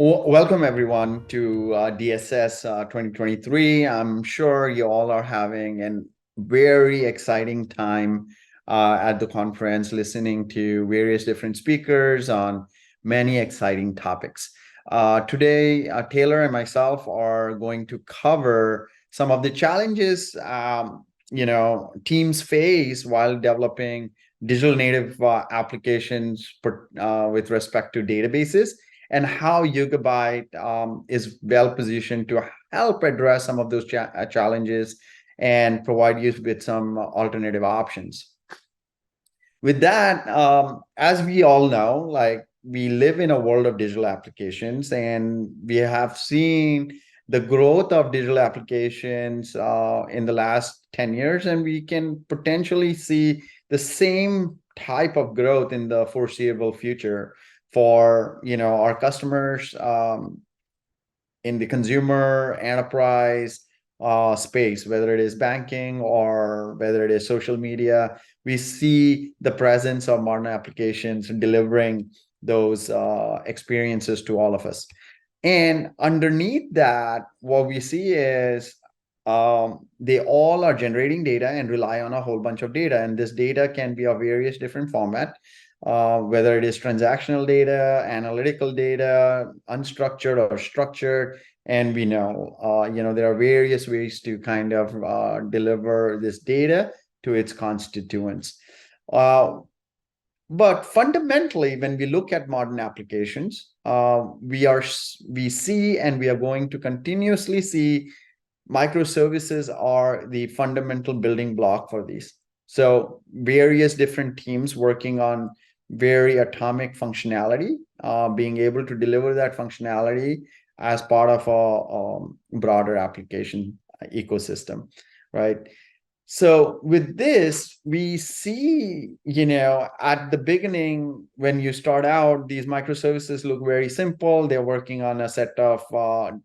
Welcome everyone to DSS 2023. I'm sure you all are having a very exciting time at the conference, listening to various different speakers on many exciting topics. Today, Taylor and myself are going to cover some of the challenges teams face while developing digital native applications with respect to databases, and how Yugabyte is well positioned to help address some of those challenges and provide you with some alternative options. With that, as we all know, like, we live in a world of digital applications, and we have seen the growth of digital applications in the last 10 years, and we can potentially see the same type of growth in the foreseeable future for our customers in the consumer enterprise space, whether it is banking or whether it is social media. We see the presence of modern applications delivering those experiences to all of us. And underneath that, what we see is they all are generating data and rely on a whole bunch of data. And this data can be of various different format, whether it is transactional data, analytical data, unstructured or structured. And we know, there are various ways to kind of deliver this data to its constituents. But fundamentally, when we look at modern applications, we see, and we are going to continuously see, microservices are the fundamental building block for these. So various different teams working on very atomic functionality, being able to deliver that functionality as part of a broader application ecosystem, right? So with this, we see, at the beginning, when you start out, these microservices look very simple. They're working on a set of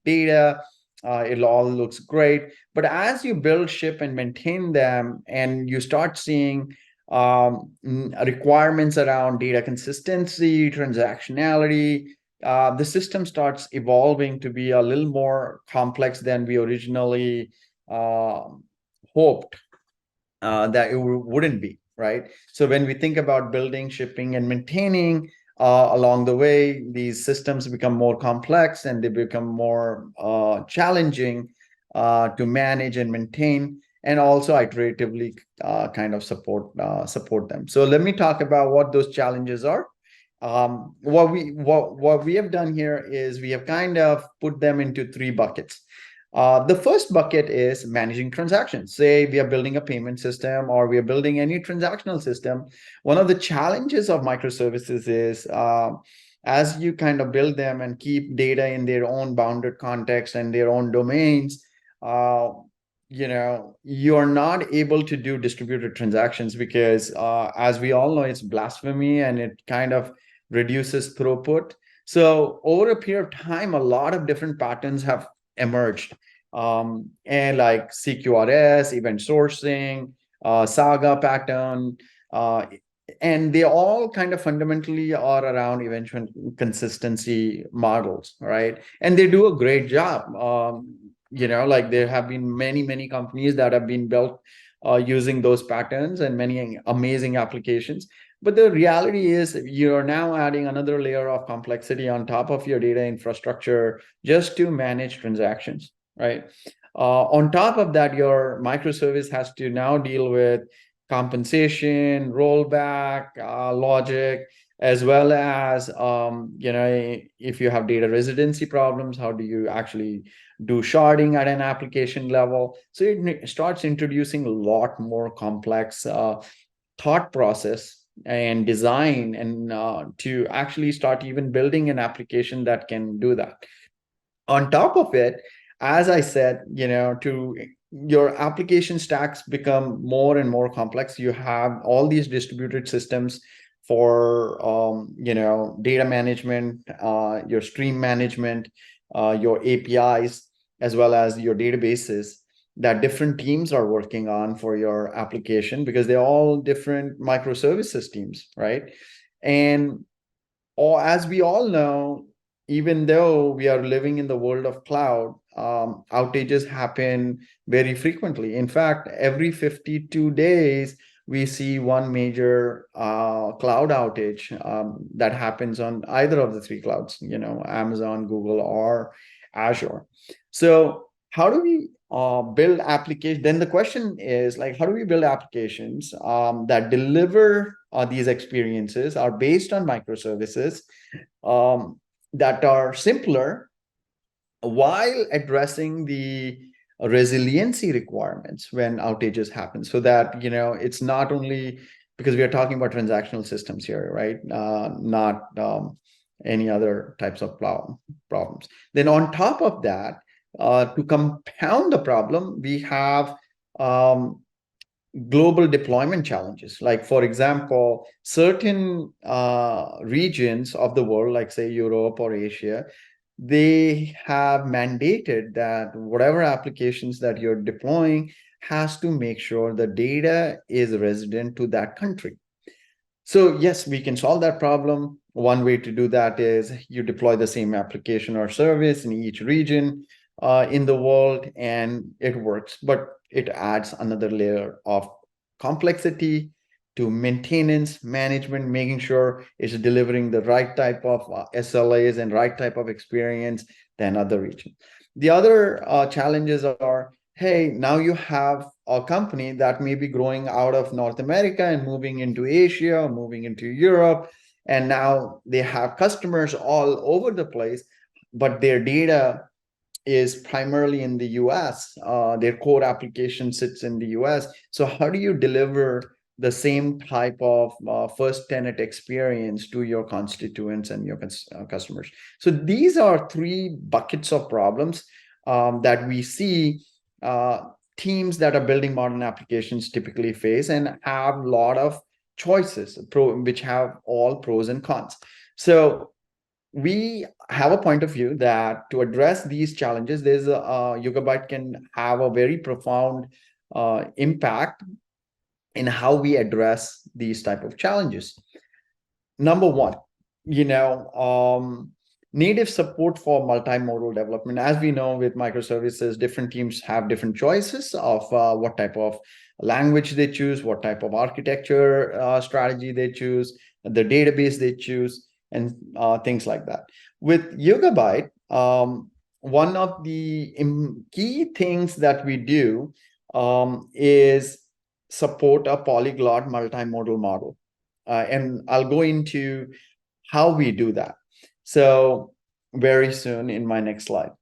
data. It all looks great. But as you build, ship, and maintain them, and you start seeing requirements around data consistency, transactionality, the system starts evolving to be a little more complex than we originally hoped that it wouldn't be, right? So when we think about building, shipping, and maintaining, along the way, these systems become more complex and they become more challenging to manage and maintain, and also iteratively kind of support them. So let me talk about what those challenges are. What we have done here is we have kind of put them into three buckets. The first bucket is managing transactions. Say we are building a payment system, or we are building any transactional system. One of the challenges of microservices is as you kind of build them and keep data in their own bounded context and their own domains, you are not able to do distributed transactions because, as we all know, it's blasphemy and it kind of reduces throughput. So over a period of time, a lot of different patterns have emerged, and like CQRS, event sourcing, Saga pattern, and they all kind of fundamentally are around eventual consistency models, right? And they do a great job. Like, there have been many companies that have been built using those patterns, and many amazing applications. But the reality is, you're now adding another layer of complexity on top of your data infrastructure just to manage transactions, right? On top of that, your microservice has to now deal with compensation, rollback, logic, as well as, if you have data residency problems, how do you actually do sharding at an application level? So it starts introducing a lot more complex thought process and design, and to actually start even building an application that can do that. On top of it, as I said, to your application stacks become more and more complex. You have all these distributed systems for data management, your stream management, your APIs, as well as your databases that different teams are working on for your application, because they're all different microservices teams, right? And as we all know, even though we are living in the world of cloud, outages happen very frequently. In fact, every 52 days, we see one major cloud outage that happens on either of the three clouds, Amazon, Google, or Azure. So how do we build applications? Then the question is like, how do we build applications that deliver these experiences, are based on microservices, um, that are simpler while addressing the resiliency requirements when outages happen, so that it's not only because we are talking about transactional systems here, right? Not any other types of problems. Then on top of that, to compound the problem, we have global deployment challenges. Like, for example, certain regions of the world, like say Europe or Asia, they have mandated that whatever applications that you're deploying has to make sure the data is resident to that country. So yes, we can solve that problem. One way to do that is you deploy the same application or service in each region in the world, and it works. But it adds another layer of complexity to maintenance, management, making sure it's delivering the right type of SLAs and right type of experience than other regions. The other challenges are, hey, now you have a company that may be growing out of North America and moving into Asia, or moving into Europe, and now they have customers all over the place, but their data is primarily in the US. Their core application sits in the US. So how do you deliver the same type of first tenant experience to your constituents and your customers? So these are three buckets of problems that we see teams that are building modern applications typically face, and have a lot of choices, which have all pros and cons. So we have a point of view that to address these challenges, there's Yugabyte can have a very profound impact in how we address these type of challenges. Number one, native support for multimodal development. As we know, with microservices, different teams have different choices of what type of language they choose, what type of architecture strategy they choose, the database they choose, and things like that. With Yugabyte, one of the key things that we do is support a polyglot multimodal model. And I'll go into how we do that. So very soon in my next slide.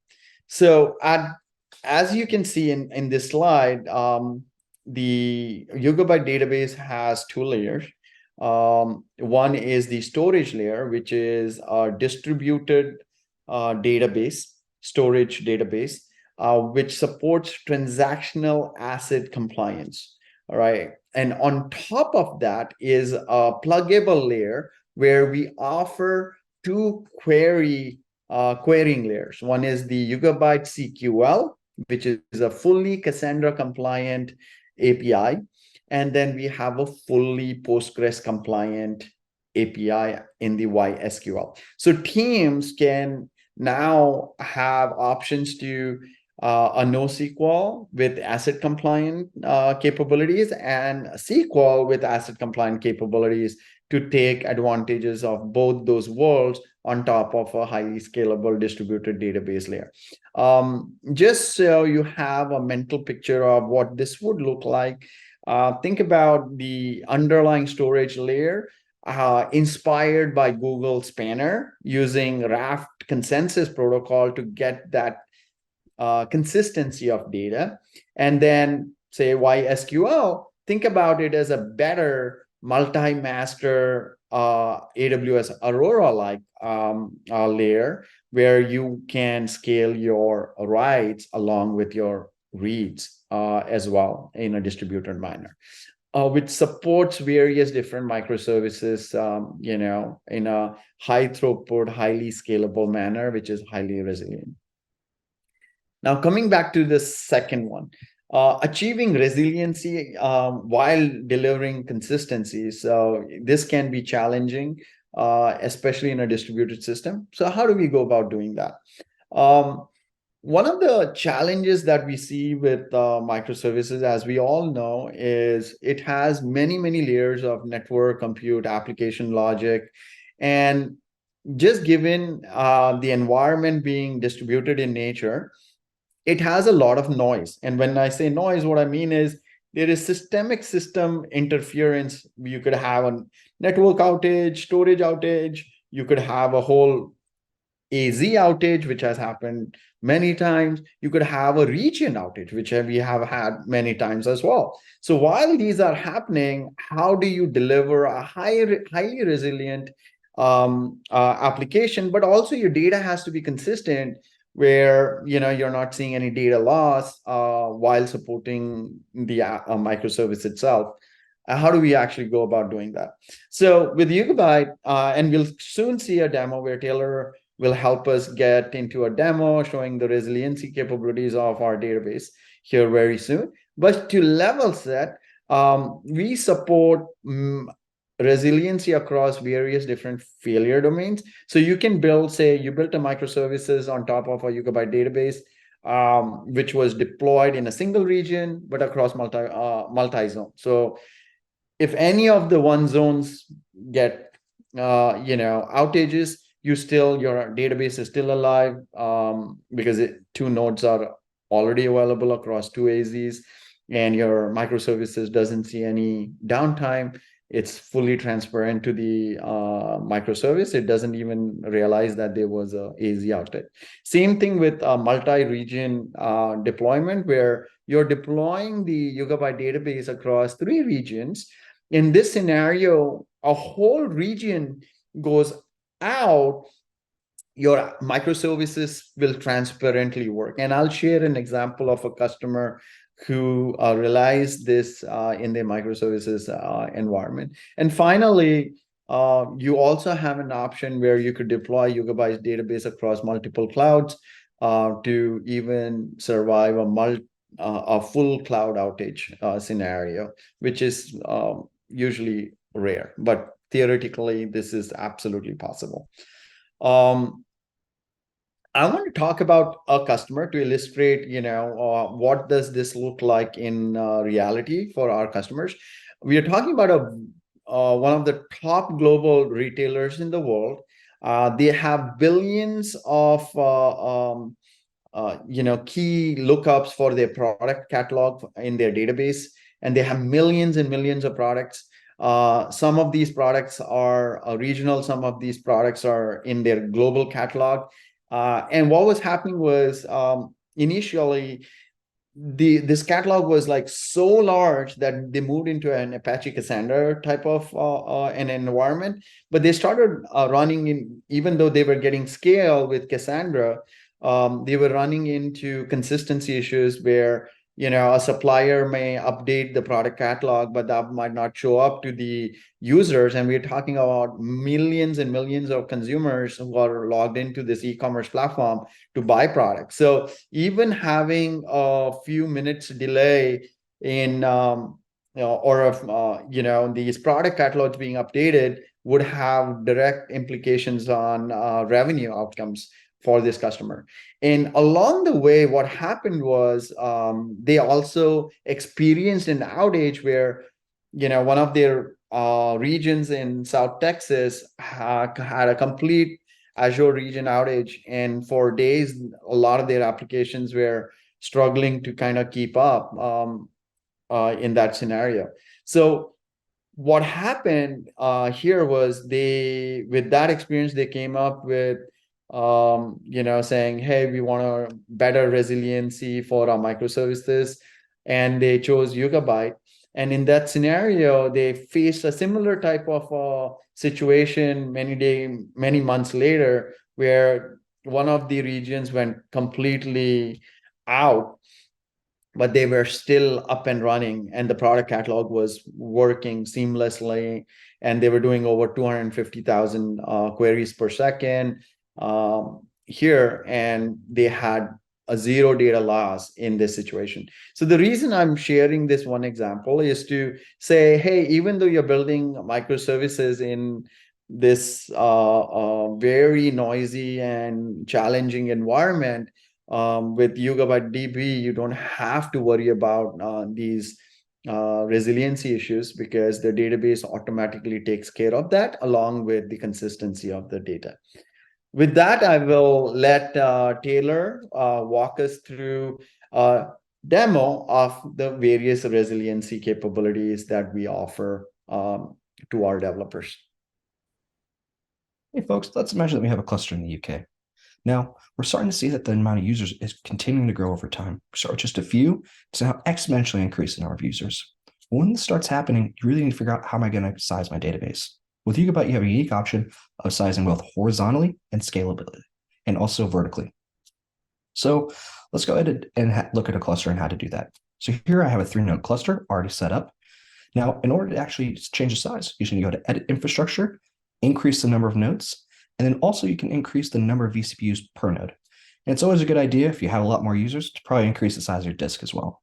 So as you can see in this slide, the Yugabyte database has two layers. One is the storage layer, which is a distributed storage database, which supports transactional asset compliance. All right. And on top of that is a pluggable layer where we offer two querying layers. One is the Yugabyte CQL, which is a fully Cassandra compliant API. And then we have a fully Postgres compliant API in the YSQL. So teams can now have options to a NoSQL with asset compliant capabilities, and SQL with asset compliant capabilities, to take advantages of both those worlds on top of a highly scalable distributed database layer. Just so you have a mental picture of what this would look like, think about the underlying storage layer inspired by Google Spanner, using Raft consensus protocol to get that consistency of data. And then say YSQL, think about it as a better multi-master AWS Aurora-like layer, where you can scale your writes along with your reads as well in a distributed manner, which supports various different microservices, in a high throughput, highly scalable manner, which is highly resilient. Now, coming back to the second one, achieving resiliency while delivering consistency. So this can be challenging especially in a distributed system. So how do we go about doing that? Um, One of the challenges that we see with microservices, as we all know, is it has many, many layers of network, compute, application logic. And just given the environment being distributed in nature, it has a lot of noise. And when I say noise, what I mean is there is systemic system interference. You could have a network outage, storage outage. You could have a whole AZ outage, which has happened many times. You could have a region outage, which we have had many times as well. So while these are happening, how do you deliver a highly resilient application? But also your data has to be consistent, where you're not seeing any data loss while supporting the microservice itself. How do we actually go about doing that? So with Yugabyte, and we'll soon see a demo where Taylor will help us get into a demo showing the resiliency capabilities of our database here very soon. But to level set, we support resiliency across various different failure domains. So you can build, say, you built a microservices on top of a Yugabyte database, which was deployed in a single region, but across multi-zone. So if any of the one zones get outages, your database is still alive, because two nodes are already available across two AZs, and your microservices doesn't see any downtime. It's fully transparent to the microservice. It doesn't even realize that there was a AZ outage. Same thing with multi-region deployment, where you're deploying the Yugabyte database across 3 regions. In this scenario, a whole region goes out, your microservices will transparently work. And I'll share an example of a customer who realized this in their microservices environment. And finally, you also have an option where you could deploy Yugabyte's database across multiple clouds to even survive a full cloud outage scenario, which is usually rare, but theoretically, this is absolutely possible. I want to talk about a customer to illustrate, what does this look like in reality for our customers. We are talking about one of the top global retailers in the world. They have billions of key lookups for their product catalog in their database, and they have millions and millions of products. Some of these products are regional, some of these products are in their global catalog. And what was happening was, initially, this catalog was like so large that they moved into an Apache Cassandra type of an environment. But they started running in, even though they were getting scale with Cassandra, they were running into consistency issues where a supplier may update the product catalog, but that might not show up to the users. And we're talking about millions and millions of consumers who are logged into this e-commerce platform to buy products. So even having a few minutes delay in these product catalogs being updated would have direct implications on revenue outcomes for this customer. And along the way, what happened was, they also experienced an outage where, one of their regions in South Texas had a complete Azure region outage. And for days, a lot of their applications were struggling to kind of keep up in that scenario. So what happened here was, with that experience, they came up with saying, hey, we want a better resiliency for our microservices, and they chose Yugabyte. And in that scenario, they faced a similar type of situation many months later, where one of the regions went completely out, but they were still up and running, and the product catalog was working seamlessly, and they were doing over 250,000 queries per second here, and they had a zero data loss in this situation. So the reason I'm sharing this one example is to say, hey, even though you're building microservices in this very noisy and challenging environment, with YugabyteDB, you don't have to worry about these resiliency issues, because the database automatically takes care of that, along with the consistency of the data. With that, I will let Taylor walk us through a demo of the various resiliency capabilities that we offer to our developers. Hey folks, let's imagine that we have a cluster in the UK. Now, we're starting to see that the amount of users is continuing to grow over time. We start with just a few, it's now exponentially increasing the number of users. When this starts happening, you really need to figure out, how am I going to size my database? With Yugabyte, you have a unique option of sizing both horizontally and scalability, and also vertically. So let's go ahead and look at a cluster and how to do that. So here I have a 3-node cluster already set up. Now, in order to actually change the size, you should go to Edit Infrastructure, increase the number of nodes, and then also you can increase the number of vCPUs per node. And it's always a good idea, if you have a lot more users, to probably increase the size of your disk as well.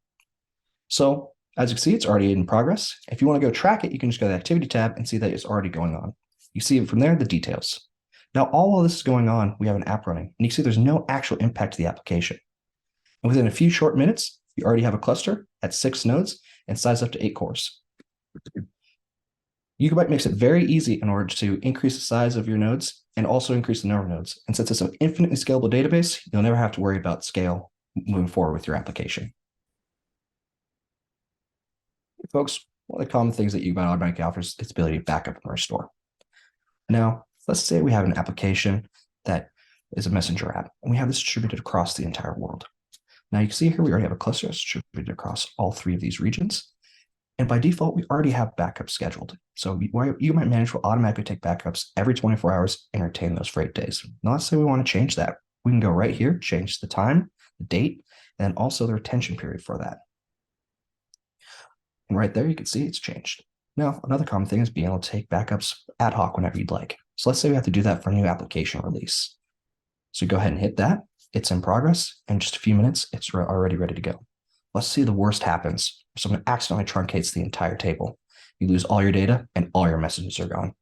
So as you can see, it's already in progress. If you want to go track it, you can just go to the Activity tab and see that it's already going on. You see it from there, the details. Now, all while this is going on, we have an app running, and you see there's no actual impact to the application. And within a few short minutes, you already have a cluster at 6 nodes and sized up to 8 cores. Yugabyte makes it very easy in order to increase the size of your nodes and also increase the number of nodes. And since it's an infinitely scalable database, you'll never have to worry about scale moving forward with your application. Folks, one of the common things that Yugabyte automatically offers is its ability to backup and restore. Now, let's say we have an application that is a messenger app, and we have this distributed across the entire world. Now you can see here we already have a cluster distributed across all 3 of these regions. And by default, we already have backups scheduled. So Yugabyte Manage will automatically take backups every 24 hours and retain those for 8 days. Now let's say we want to change that. We can go right here, change the time, the date, and also the retention period for that. And right there, you can see it's changed. Now, another common thing is being able to take backups ad hoc whenever you'd like. So let's say we have to do that for a new application release. So go ahead and hit that. It's in progress. In just a few minutes, it's already ready to go. Let's see the worst happens. Someone accidentally truncates the entire table. You lose all your data and all your messages are gone.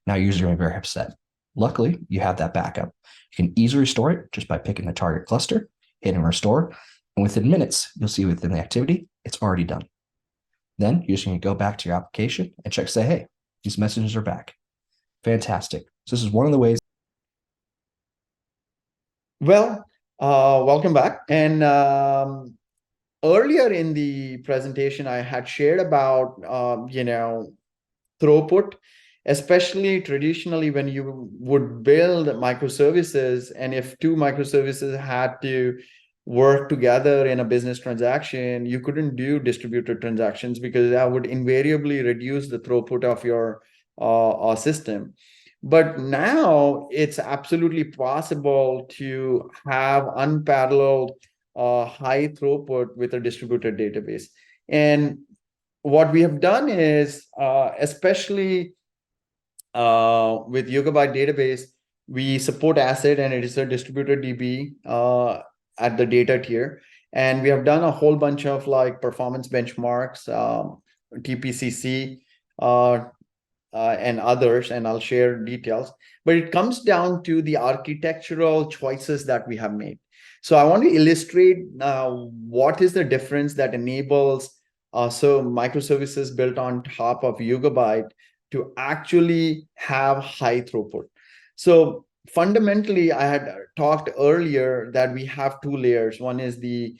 Now users are going to be very upset. Luckily, you have that backup. You can easily restore it just by picking the target cluster, hitting restore, and within minutes, you'll see within the activity, it's already done. Then you're just going to go back to your application and check, say, hey, these messages are back. Fantastic. So this is one of the ways. Well, welcome back. And earlier in the presentation, I had shared about, throughput, especially traditionally when you would build microservices, and if 2 microservices had to work together in a business transaction, you couldn't do distributed transactions, because that would invariably reduce the throughput of your system. But now it's absolutely possible to have unparalleled high throughput with a distributed database. And what we have done is, especially with Yugabyte database, we support ACID, and it is a distributed DB at the data tier. And we have done a whole bunch of like performance benchmarks, TPCC, and others, and I'll share details. But it comes down to the architectural choices that we have made. So I want to illustrate what is the difference that enables microservices built on top of Yugabyte to actually have high throughput. So fundamentally, I had talked earlier that we have 2 layers. One is the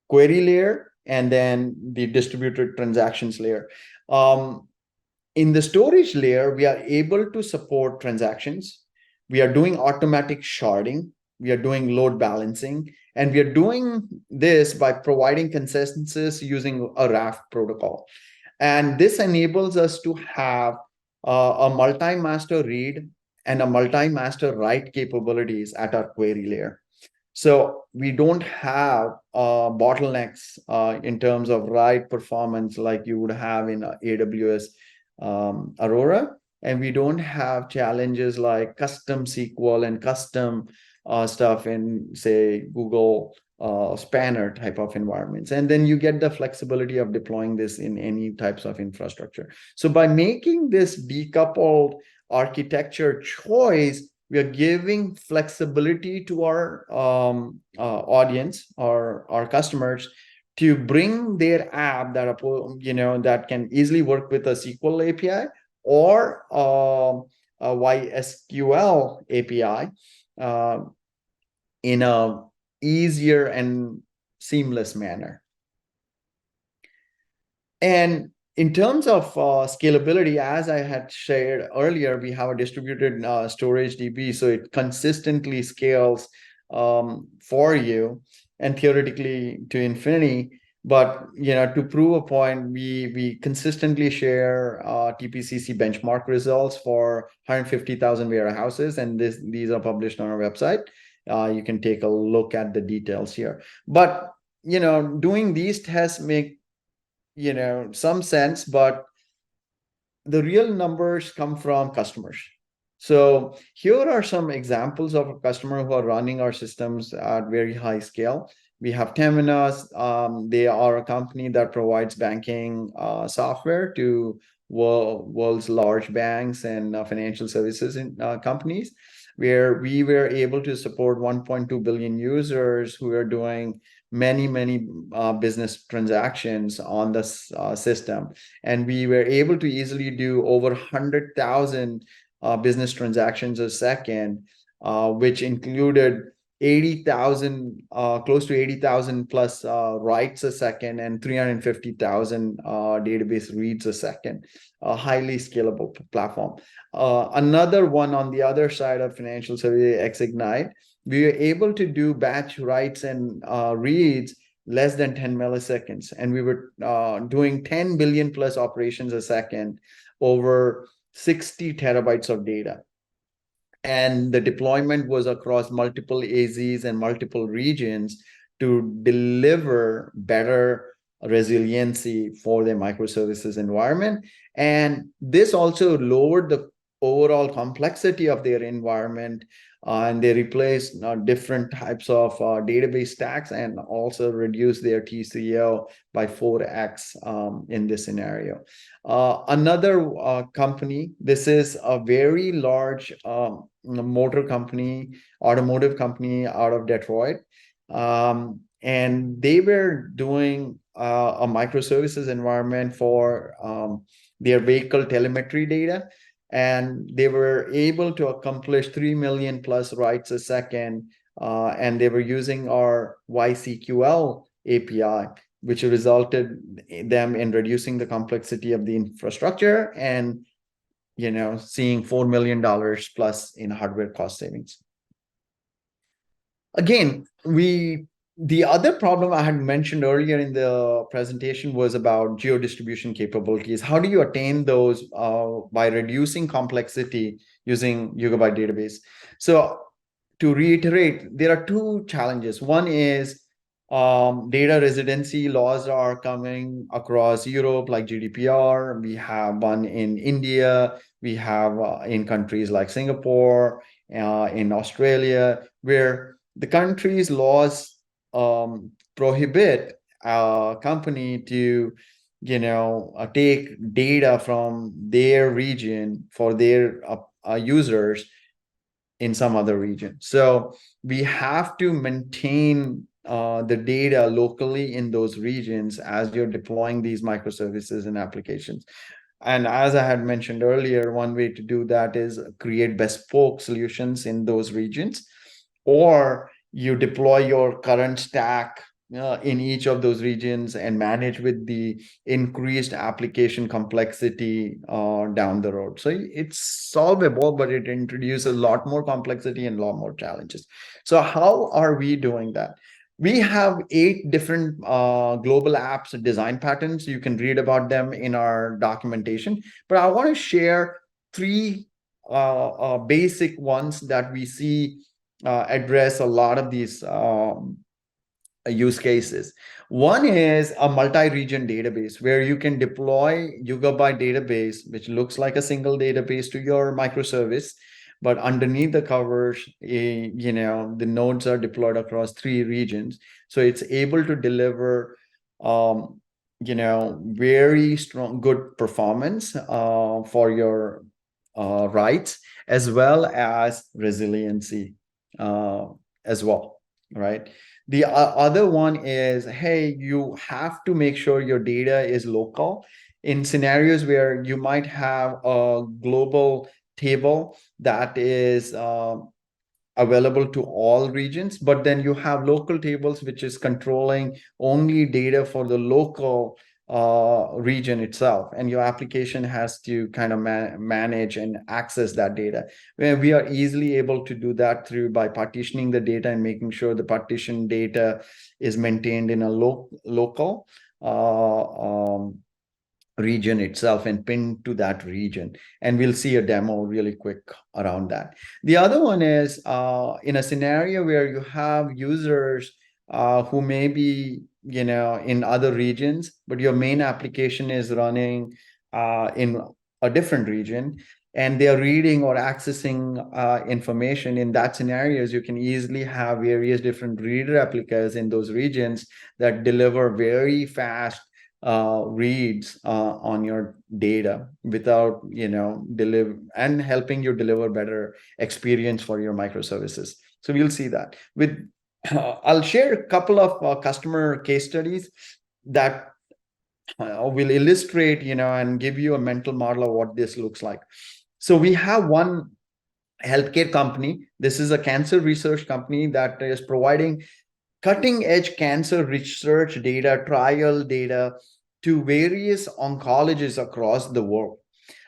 query layer, and then the distributed transactions layer. In the storage layer, we are able to support transactions. We are doing automatic sharding. We are doing load balancing. And we are doing this by providing consensus using a raft protocol. And this enables us to have a multi-master read and a multi-master write capabilities at our query layer. So we don't have bottlenecks in terms of write performance like you would have in AWS Aurora. And we don't have challenges like custom SQL and custom stuff in, say, Google Spanner type of environments. And then you get the flexibility of deploying this in any types of infrastructure. So by making this decoupled architecture choice, we are giving flexibility to our audience, our customers, to bring their app that that can easily work with a SQL API or a YSQL API in a easier and seamless manner. And in terms of scalability, as I had shared earlier, we have a distributed storage DB, so it consistently scales for you and theoretically to infinity. But to prove a point, we consistently share TPCC benchmark results for 150,000 warehouses, and these are published on our website. You can take a look at the details here. But doing these tests make some sense, but the real numbers come from customers. So here are some examples of a customer who are running our systems at very high scale. We have Temenos. They are a company that provides banking software to world's large banks and financial services companies, where we were able to support 1.2 billion users who are doing many business transactions on the system. And we were able to easily do over 100,000 business transactions a second, which included 80,000, close to 80,000 plus writes a second and 350,000 database reads a second. A highly scalable platform. Another one on the other side of financial service, Xignite, we were able to do batch writes and reads less than 10 milliseconds. And we were doing 10 billion plus operations a second over 60 terabytes of data. And the deployment was across multiple AZs and multiple regions to deliver better resiliency for their microservices environment. And this also lowered the overall complexity of their environment, and they replaced different types of database stacks and also reduced their TCO by 4x in this scenario. Another company, this is a very large automotive company out of Detroit. And they were doing a microservices environment for their vehicle telemetry data. And they were able to accomplish 3 million plus writes a second. And they were using our YSQL API, which resulted them in reducing the complexity of the infrastructure and seeing $4 million plus in hardware cost savings. Again, the other problem I had mentioned earlier in the presentation was about geo-distribution capabilities. How do you attain those by reducing complexity using YugabyteDB? So to reiterate, there are two challenges. One is data residency laws are coming across Europe, like GDPR. We have one in India. We have in countries like Singapore, in Australia, where the country's laws prohibit a company to take data from their region for their users in some other region. So we have to maintain the data locally in those regions as you're deploying these microservices and applications. And as I had mentioned earlier, one way to do that is create bespoke solutions in those regions, or you deploy your current stack in each of those regions and manage with the increased application complexity down the road. So it's solvable, but it introduces a lot more complexity and a lot more challenges. So how are we doing that? We have 8 different global apps design patterns. You can read about them in our documentation, but I want to share 3 basic ones that we see address a lot of these use cases. One is a multi-region database where you can deploy YugabyteDB, which looks like a single database, to your microservice, but underneath the covers, the nodes are deployed across 3 regions. So it's able to deliver, very strong, good performance for your writes, as well as resiliency as well, right? The other one is, hey, you have to make sure your data is local in scenarios where you might have a global table that is available to all regions, but then you have local tables which is controlling only data for the local region itself, and your application has to kind of manage and access that data. Where we are easily able to do that through by partitioning the data and making sure the partition data is maintained in a local region itself and pinned to that region. And we'll see a demo really quick around that. The other one is in a scenario where you have users who may be, in other regions, but your main application is running in a different region, and they're reading or accessing information. In that scenarios, you can easily have various different reader replicas in those regions that deliver very fast reads on your data without deliver and helping you deliver better experience for your microservices. So we'll see that with I'll share a couple of customer case studies that will illustrate and give you a mental model of what this looks like. So we have one healthcare company. This is a cancer research company that is providing cutting edge cancer research data, trial data to various oncologists across the world,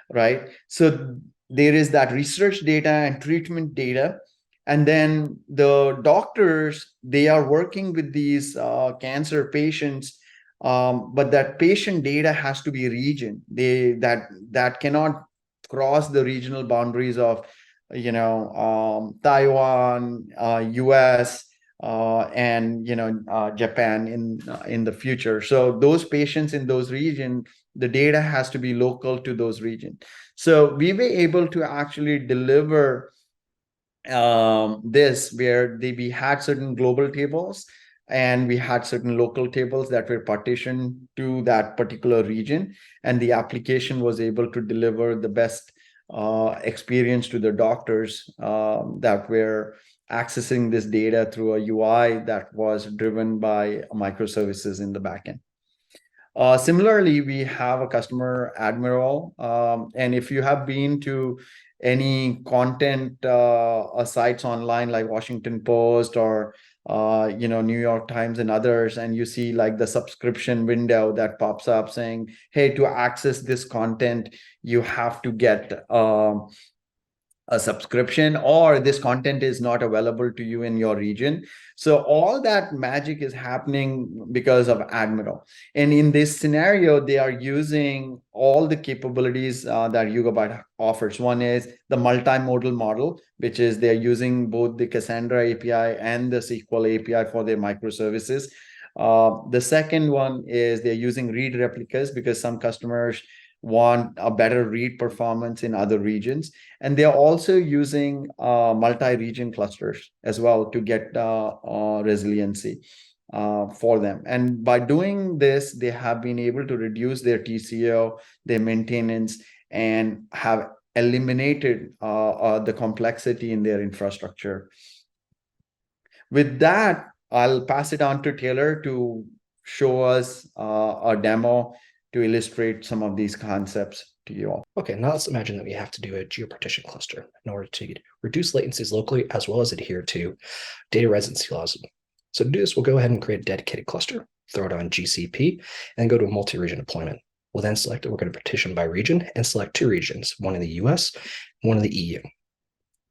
right? So there is that research data and treatment data. And then the doctors, they are working with these cancer patients, but that patient data has to be region. That cannot cross the regional boundaries of, Taiwan, US, and Japan in the future. So those patients in those regions, the data has to be local to those regions. So we were able to actually deliver this where we had certain global tables and we had certain local tables that were partitioned to that particular region, and the application was able to deliver the best experience to the doctors that were accessing this data through a UI that was driven by microservices in the backend. Similarly, we have a customer, Admiral, and if you have been to any content sites online like Washington Post or New York Times and others, and you see like the subscription window that pops up saying, hey, to access this content, you have to get a subscription, or this content is not available to you in your region. So all that magic is happening because of Admiral. And in this scenario, they are using all the capabilities that Yugabyte offers. One is the multi-modal model, which is they're using both the Cassandra API and the SQL API for their microservices. The second one is they're using read replicas because some customers want a better read performance in other regions. And they're also using multi-region clusters as well to get resiliency for them. And by doing this, they have been able to reduce their TCO, their maintenance, and have eliminated the complexity in their infrastructure. With that, I'll pass it on to Taylor to show us a demo to illustrate some of these concepts to you all. Okay, now let's imagine that we have to do a geo-partition cluster in order to reduce latencies locally as well as adhere to data residency laws. So to do this, we'll go ahead and create a dedicated cluster, throw it on GCP, and go to a multi-region deployment. We'll then select that we're going to partition by region and select 2 regions, one in the US, one in the EU.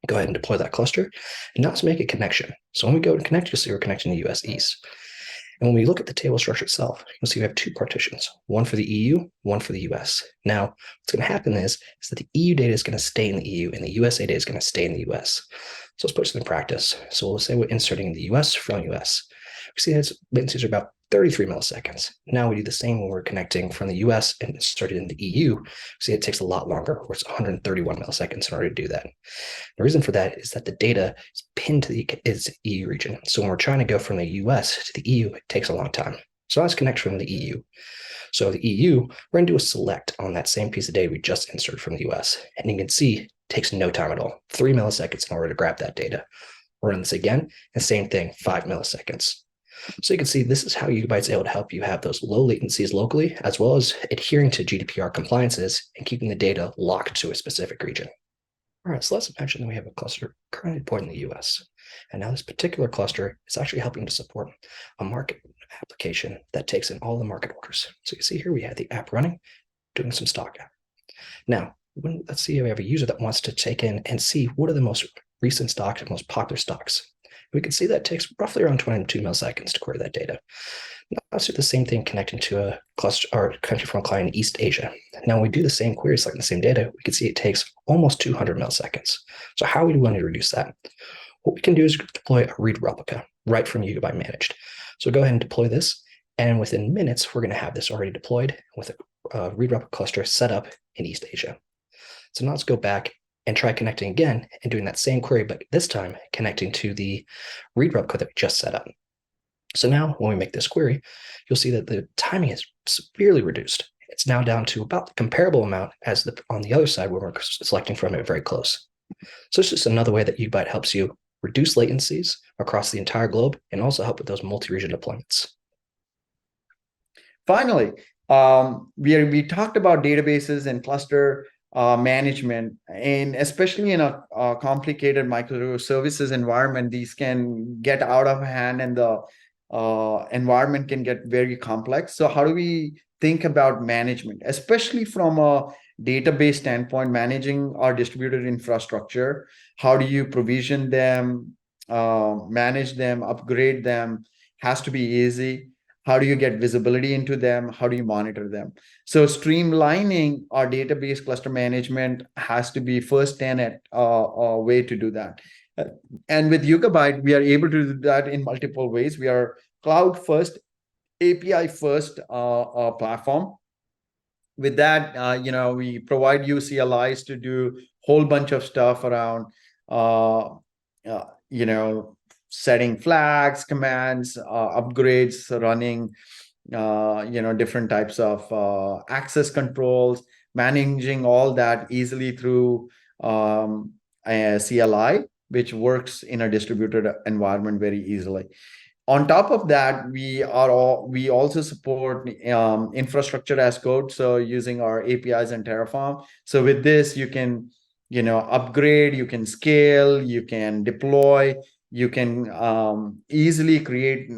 Go ahead and deploy that cluster. And now let's make a connection. So when we go to connect, you'll see we're connecting to US East. And when we look at the table structure itself, you'll see we have 2 partitions, one for the EU, one for the US. Now, what's going to happen is that the EU data is going to stay in the EU and the USA data is going to stay in the US. So let's put this into practice. So we'll say we're inserting the US from US. We see its latencies are about 33 milliseconds. Now we do the same when we're connecting from the US and started in the EU. See, it takes a lot longer, where it's 131 milliseconds in order to do that. The reason for that is that the data is pinned to the EU region. So when we're trying to go from the US to the EU, it takes a long time. So let's connect from the EU. So the EU, we're going to do a select on that same piece of data we just inserted from the US. And you can see it takes no time at all, 3 milliseconds in order to grab that data. We'll run this again, and same thing, 5 milliseconds. So you can see this is how Yugabyte's able to help you have those low latencies locally, as well as adhering to GDPR compliances and keeping the data locked to a specific region. All right, so let's imagine that we have a cluster currently deployed in the US. And now this particular cluster is actually helping to support a market application that takes in all the market orders. So you see here we have the app running, doing some stock app. Now, let's see if we have a user that wants to take in and see what are the most recent stocks and most popular stocks. We can see that it takes roughly around 22 milliseconds to query that data. Now let's do the same thing connecting to a cluster or country from a client in East Asia. Now when we do the same query, selecting the same data, we can see it takes almost 200 milliseconds. So how would we want to reduce that? What we can do is deploy a read replica right from Yugabyte Managed. So go ahead and deploy this, and within minutes, we're going to have this already deployed with a read replica cluster set up in East Asia. So now let's go back and try connecting again and doing that same query, but this time connecting to the read replica that we just set up. So now when we make this query, you'll see that the timing is severely reduced. It's now down to about the comparable amount as on the other side where we're selecting from it very close. So it's just another way that Yugabyte helps you reduce latencies across the entire globe and also help with those multi-region deployments. Finally, we talked about databases and cluster management, and especially in a complicated microservices environment, these can get out of hand and the environment can get very complex. So how do we think about management, especially from a database standpoint, managing our distributed infrastructure? How do you provision them, manage them, upgrade them? Has to be easy. How do you get visibility into them? How do you monitor them? So streamlining our database cluster management has to be first tenet way to do that. And with Yugabyte, we are able to do that in multiple ways. We are cloud first, API first platform. With that, we provide you CLIs to do a whole bunch of stuff around, setting flags, commands, upgrades, running, different types of access controls, managing all that easily through a CLI, which works in a distributed environment very easily. On top of that, we also support infrastructure as code. So using our APIs and Terraform. So with this, you can, upgrade, you can scale, you can deploy, you can easily create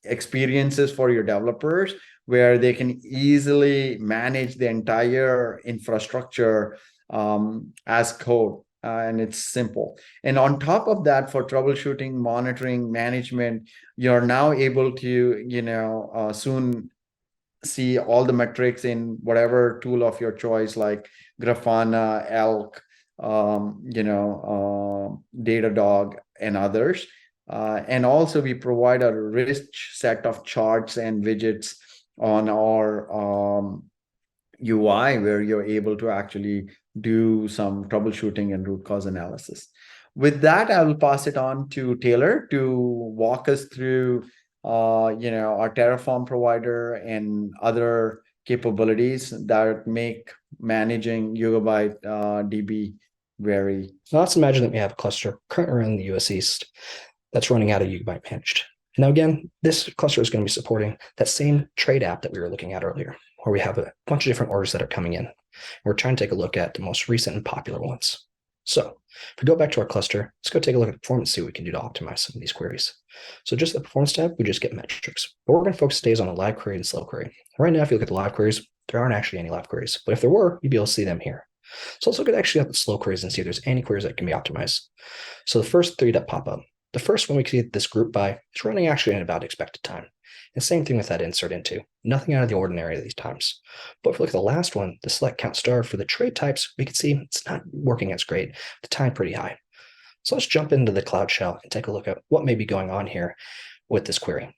experiences for your developers where they can easily manage the entire infrastructure as code. And it's simple. And on top of that, for troubleshooting, monitoring, management, you're now able to, soon see all the metrics in whatever tool of your choice, like Grafana, Elk, Datadog, and others. And also we provide a rich set of charts and widgets on our UI where you're able to actually do some troubleshooting and root cause analysis. With that, I will pass it on to Taylor to walk us through, our Terraform provider and other capabilities that make managing Yugabyte DB very. Now let's imagine that we have a cluster currently in the US East that's running out of Yugabyte Managed. Now again, this cluster is going to be supporting that same trade app that we were looking at earlier, where we have a bunch of different orders that are coming in. We're trying to take a look at the most recent and popular ones. So if we go back to our cluster, let's go take a look at the performance, see what we can do to optimize some of these queries. So just the performance tab, we just get metrics. But we're going to focus today on a live query and slow query. Right now, if you look at the live queries, there aren't actually any live queries. But if there were, you'd be able to see them here. So let's look at the slow queries and see if there's any queries that can be optimized. So the first three that pop up. The first one we see this group by is running actually in about expected time. And same thing with that insert into. Nothing out of the ordinary at these times. But if we look at the last one, the select count star for the trade types, we can see it's not working as great. The time pretty high. So let's jump into the Cloud Shell and take a look at what may be going on here with this query.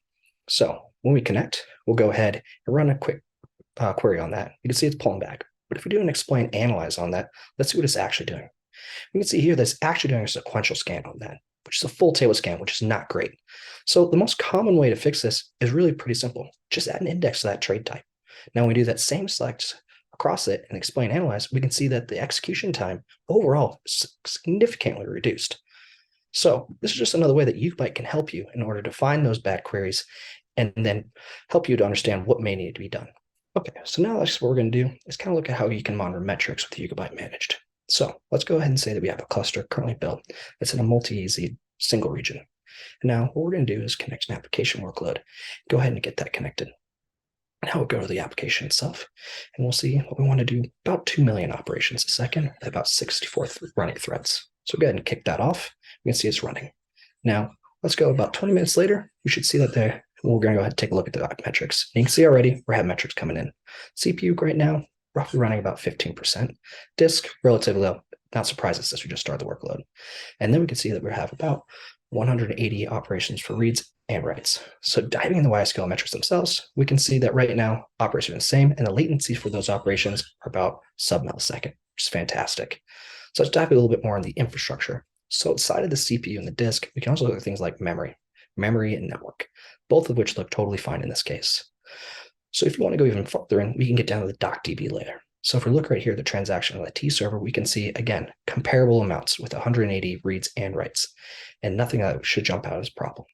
So when we connect, we'll go ahead and run a quick query on that. You can see it's pulling back. But if we do an explain analyze on that, let's see what it's actually doing. We can see here that it's actually doing a sequential scan on that, which is a full table scan, which is not great. So the most common way to fix this is really pretty simple. Just add an index to that trade type. Now when we do that same select across it and explain analyze, we can see that the execution time overall is significantly reduced. So this is just another way that Yugabyte can help you in order to find those bad queries and then help you to understand what may need to be done. Okay, so now that's what we're going to do is kind of look at how you can monitor metrics with Yugabyte managed. So let's go ahead and say that we have a cluster currently built that's in a multi-easy single region. Now what we're going to do is connect an application workload. Go ahead and get that connected. Now we'll go to the application itself, and we'll see what we want to do. About 2 million operations a second, with about 64 running threads. So go ahead and kick that off. We can see it's running. Now let's go about 20 minutes later. We should see that there. We're going to go ahead and take a look at the metrics. And you can see already we have metrics coming in. CPU right now, roughly running about 15%. Disk, relatively low. Not surprising since we just started the workload. And then we can see that we have about 180 operations for reads and writes. So diving in the YSQL metrics themselves, we can see that right now operations are the same, and the latency for those operations are about sub-millisecond, which is fantastic. So let's dive a little bit more on the infrastructure. So outside of the CPU and the disk, we can also look at things like memory and network, both of which look totally fine in this case. So if you want to go even further in, we can get down to the DocDB layer. So if we look right here at the transaction on the T server, we can see, again, comparable amounts with 180 reads and writes, and nothing that should jump out as a problem.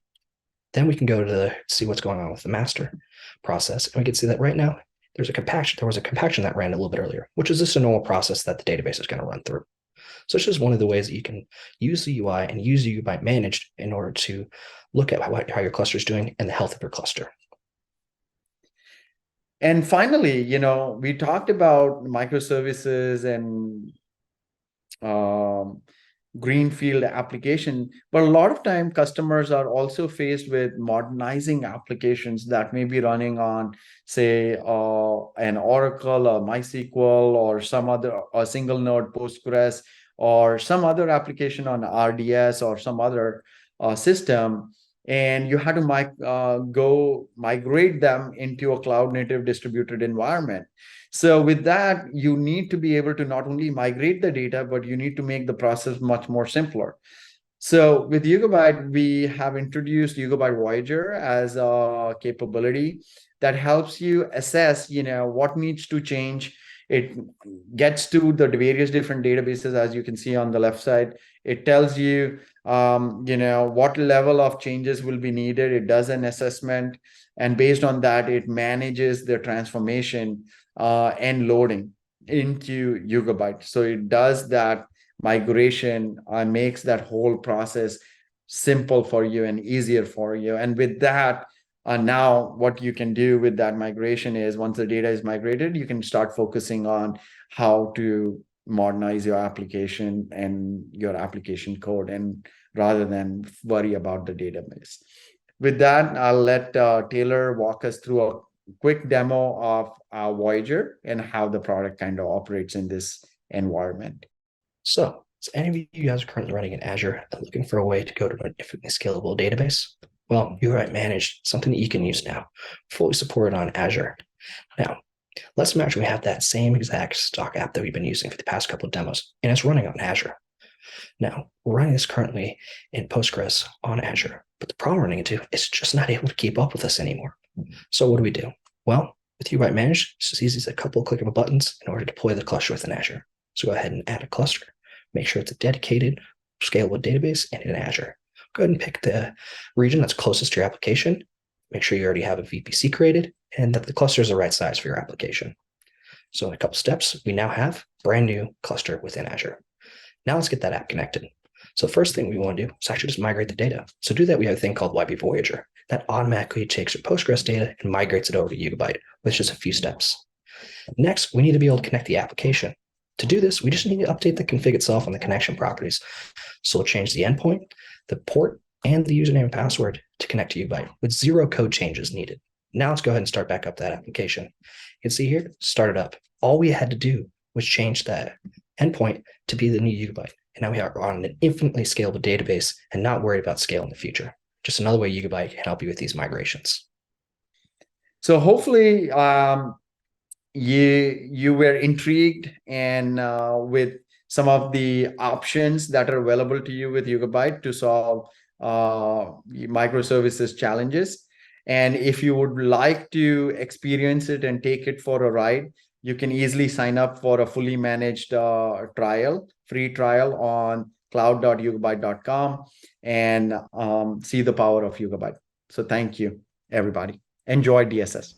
Then we can go to see what's going on with the master process, and we can see that right now there was a compaction that ran a little bit earlier, which is just a normal process that the database is going to run through. So it's just one of the ways that you can use the UI and use Yugabyte managed in order to look at how your cluster is doing and the health of your cluster. And finally, we talked about microservices and greenfield application, but a lot of time customers are also faced with modernizing applications that may be running on, say, an Oracle or MySQL or some other, a single node Postgres, or some other application on RDS or some other system, and you had to go migrate them into a cloud native distributed environment. So with that, you need to be able to not only migrate the data, but you need to make the process much more simpler. So with Yugabyte, we have introduced Yugabyte Voyager as a capability that helps you assess, what needs to change. It gets to the various different databases, as you can see on the left side. It tells you, what level of changes will be needed. It does an assessment, and based on that, it manages the transformation and loading into Yugabyte. So it does that migration and makes that whole process simple for you and easier for you. And with that, now what you can do with that migration is, once the data is migrated, you can start focusing on how to modernize your application and your application code, and rather than worry about the database. With that, I'll let Taylor walk us through a quick demo of Voyager and how the product kind of operates in this environment. So any of you guys are currently running in Azure and looking for a way to go to an infinitely scalable database? Well, Yugabyte Managed, something that you can use now, fully supported on Azure. Now, let's imagine we have that same exact stock app that we've been using for the past couple of demos, and it's running on Azure. Now, we're running this currently in Postgres on Azure, but the problem we're running into is just not able to keep up with us anymore. So what do? Well, with Yugabyte Managed, it's as easy as a couple of clickable buttons in order to deploy the cluster within Azure. So go ahead and add a cluster, make sure it's a dedicated, scalable database and in Azure. Go ahead and pick the region that's closest to your application. Make sure you already have a VPC created and that the cluster is the right size for your application. So in a couple steps, we now have a brand new cluster within Azure. Now let's get that app connected. So the first thing we want to do is actually just migrate the data. So to do that, we have a thing called YB Voyager that automatically takes your Postgres data and migrates it over to Yugabyte with just a few steps. Next, we need to be able to connect the application. To do this, we just need to update the config itself on the connection properties. So we'll change the endpoint, the port, and the username and password to connect to Yugabyte with 0 code changes needed. Now let's go ahead and start back up that application. You can see here, start it up. All we had to do was change that endpoint to be the new Yugabyte. And now we are on an infinitely scalable database and not worried about scale in the future. Just another way Yugabyte can help you with these migrations. So hopefully you were intrigued and with some of the options that are available to you with Yugabyte to solve microservices challenges. And if you would like to experience it and take it for a ride, you can easily sign up for a fully managed free trial on cloud.yugabyte.com and see the power of Yugabyte. So thank you, everybody. Enjoy DSS.